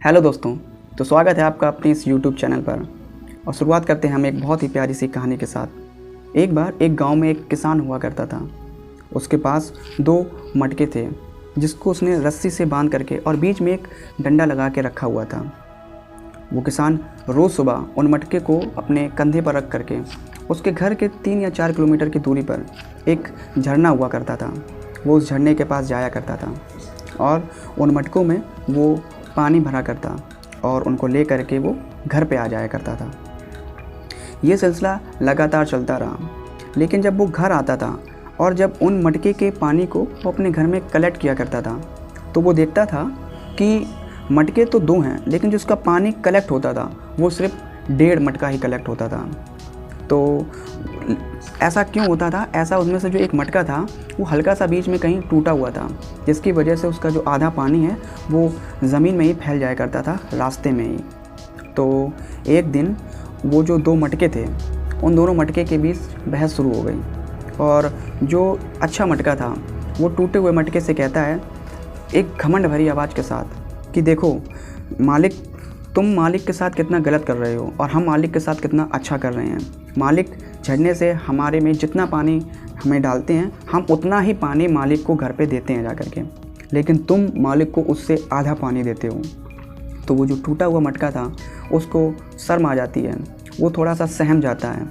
Hello दोस्तों, तो स्वागत है आपका अपने इस YouTube चैनल पर। और शुरुआत करते हैं हम एक बहुत ही प्यारी सी कहानी के साथ। एक बार एक गांव में एक किसान हुआ करता था। उसके पास 2 मटके थे जिसको उसने रस्सी से बांध करके और बीच में एक डंडा लगा के रखा हुआ था। वो किसान रोज़ सुबह उन मटके को अपने कंधे पर रख करके उसके घर के 3 या 4 किलोमीटर की दूरी पर एक झरना हुआ करता था। वो उस झरने के पास जाया करता था और उन मटकों में वो पानी भरा करता और उनको ले करके वो घर पे आ जाया करता था। ये सिलसिला लगातार चलता रहा, लेकिन जब वो घर आता था और जब उन मटके के पानी को वो अपने घर में कलेक्ट किया करता था, तो वो देखता था कि मटके तो 2 हैं, लेकिन जो उसका पानी कलेक्ट होता था वो सिर्फ 1.5 मटका ही कलेक्ट होता था। तो ऐसा क्यों होता था? ऐसा उसमें से जो एक मटका था वो हल्का सा बीच में कहीं टूटा हुआ था, जिसकी वजह से उसका जो आधा पानी है वो ज़मीन में ही फैल जाया करता था, रास्ते में ही। तो एक दिन वो जो 2 मटके थे, उन दोनों मटके के बीच बहस शुरू हो गई और जो अच्छा मटका था वो टूटे हुए मटके से कहता है एक घमंड भरी आवाज़ के साथ कि देखो मालिक, तुम मालिक के साथ कितना गलत कर रहे हो और हम मालिक के साथ कितना अच्छा कर रहे हैं। मालिक झरने से हमारे में जितना पानी हमें डालते हैं, हम उतना ही पानी मालिक को घर पे देते हैं जा कर के, लेकिन तुम मालिक को उससे आधा पानी देते हो। तो वो जो टूटा हुआ मटका था उसको शर्म आ जाती है, वो थोड़ा सा सहम जाता है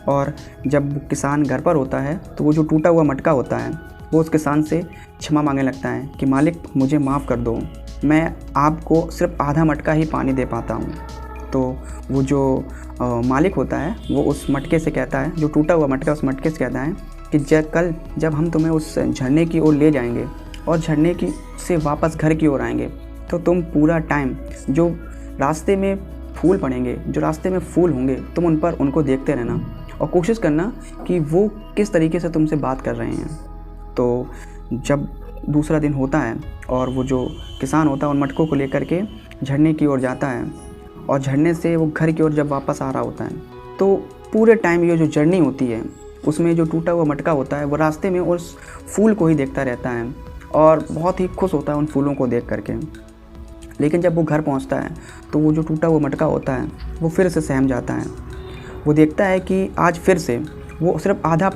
और जब किसान घर पर होता है तो वो जो टूटा हुआ मटका होता है वो उस किसान से क्षमा मांगने लगता है कि मालिक मुझे माफ़ कर दो, मैं आपको सिर्फ आधा मटका ही पानी दे पाता हूँ। तो वो जो मालिक होता है वो उस मटके से कहता है, जो टूटा हुआ मटका उस मटके से कहता है कि कल जब हम तुम्हें उस झरने की ओर ले जाएंगे और झरने की से वापस घर की ओर आएंगे, तो तुम पूरा टाइम जो रास्ते में फूल पड़ेंगे, जो रास्ते में फूल होंगे, तुम उनको देखते रहना और कोशिश करना कि वो किस तरीके से तुमसे बात कर रहे हैं। तो जब दूसरा दिन होता है और वो जो किसान होता है उन मटकों को लेकर के झरने की ओर जाता है और झरने से वो घर की ओर जब वापस आ रहा होता है, तो पूरे टाइम ये जो जर्नी होती है उसमें जो टूटा हुआ मटका होता है वो रास्ते में उस फूल को ही देखता रहता है और बहुत ही खुश होता है उन फूलों को देख करके। लेकिन जब वो घर पहुंचता है तो वो जो टूटा हुआ मटका होता है वो फिर से सहम जाता है। वो देखता है कि आज फिर से वो सिर्फ आधा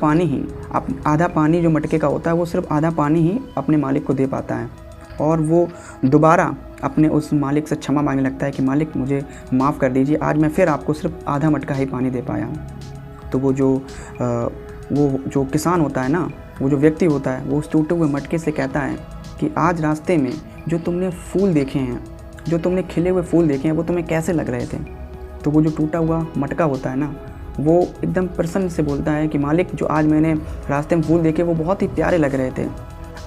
पानी जो मटके का होता है वो सिर्फ आधा पानी ही अपने मालिक को दे पाता है और वो दोबारा अपने उस मालिक से क्षमा मांगने लगता है कि मालिक मुझे माफ़ कर दीजिए, आज मैं फिर आपको सिर्फ आधा मटका ही पानी दे पाया। तो वो जो किसान होता है ना, वो जो व्यक्ति होता है वो उस टूटे हुए मटके से कहता है कि आज रास्ते में जो तुमने फूल देखे हैं, जो तुमने खिले हुए फूल देखे हैं, वो तुम्हें कैसे लग रहे थे? तो वो जो टूटा हुआ मटका होता है ना, वो एकदम प्रसन्न से बोलता है कि मालिक, जो आज मैंने रास्ते में फूल देखे वो बहुत ही प्यारे लग रहे थे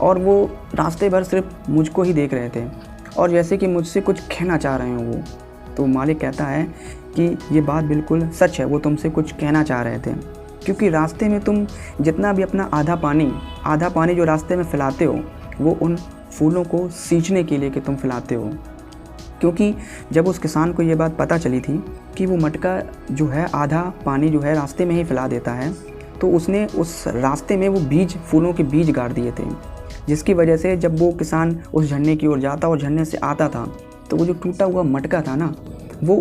और वो रास्ते भर सिर्फ मुझको ही देख रहे थे और जैसे कि मुझसे कुछ कहना चाह रहे हो वो। तो मालिक कहता है कि ये बात बिल्कुल सच है, वो तुमसे कुछ कहना चाह रहे थे, क्योंकि रास्ते में तुम जितना भी अपना आधा पानी जो रास्ते में फैलाते हो वो उन फूलों को सींचने के लिए कि तुम फैलाते हो। क्योंकि जब उस किसान को ये बात पता चली थी कि वो मटका जो है आधा पानी जो है रास्ते में ही फैला देता है, तो उसने उस रास्ते में वो फूलों के बीज गाड़ दिए थे, जिसकी वजह से जब वो किसान उस झरने की ओर जाता और झरने से आता था तो वो जो टूटा हुआ मटका था ना, वो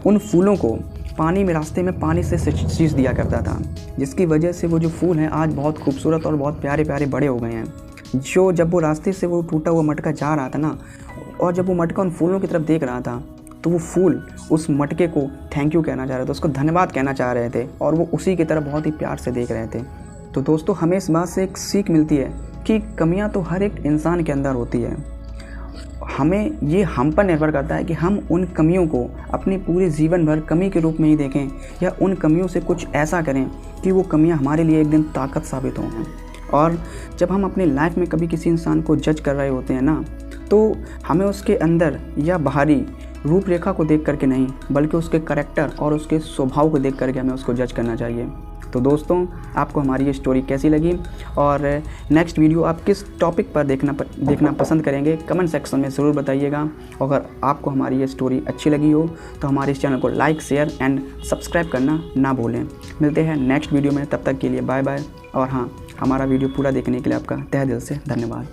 उन फूलों को पानी में, रास्ते में पानी से सींच दिया करता था, जिसकी वजह से वो जो फूल हैं आज बहुत खूबसूरत और बहुत प्यारे प्यारे बड़े हो गए हैं। जब वो रास्ते से वो टूटा हुआ मटका जा रहा था ना, और जब वो मटका उन फूलों की तरफ देख रहा था, तो वो फूल उस मटके को थैंक यू कहना चाह रहे थे, उसको धन्यवाद कहना चाह रहे थे और वो उसी की तरफ बहुत ही प्यार से देख रहे थे। तो दोस्तों, हमें इस बात से एक सीख मिलती है कि कमियां तो हर एक इंसान के अंदर होती है। हम पर निर्भर करता है कि हम उन कमियों को अपने पूरे जीवन भर कमी के रूप में ही देखें या उन कमियों से कुछ ऐसा करें कि वो कमियां हमारे लिए एक दिन ताकत साबित हों। और जब हम अपनी लाइफ में कभी किसी इंसान को जज कर रहे होते हैं ना, तो हमें उसके अंदर या बाहरी रूपरेखा को देख करके नहीं, बल्कि उसके करैक्टर और उसके स्वभाव को देख करके हमें उसको जज करना चाहिए। तो दोस्तों, आपको हमारी ये स्टोरी कैसी लगी और नेक्स्ट वीडियो आप किस टॉपिक पर देखना पसंद करेंगे, कमेंट सेक्शन में ज़रूर बताइएगा। अगर आपको हमारी ये स्टोरी अच्छी लगी हो तो हमारे इस चैनल को लाइक, शेयर एंड सब्सक्राइब करना ना भूलें। मिलते हैं नेक्स्ट वीडियो में, तब तक के लिए बाय बाय। और हाँ, हमारा वीडियो पूरा देखने के लिए आपका तहे दिल से धन्यवाद।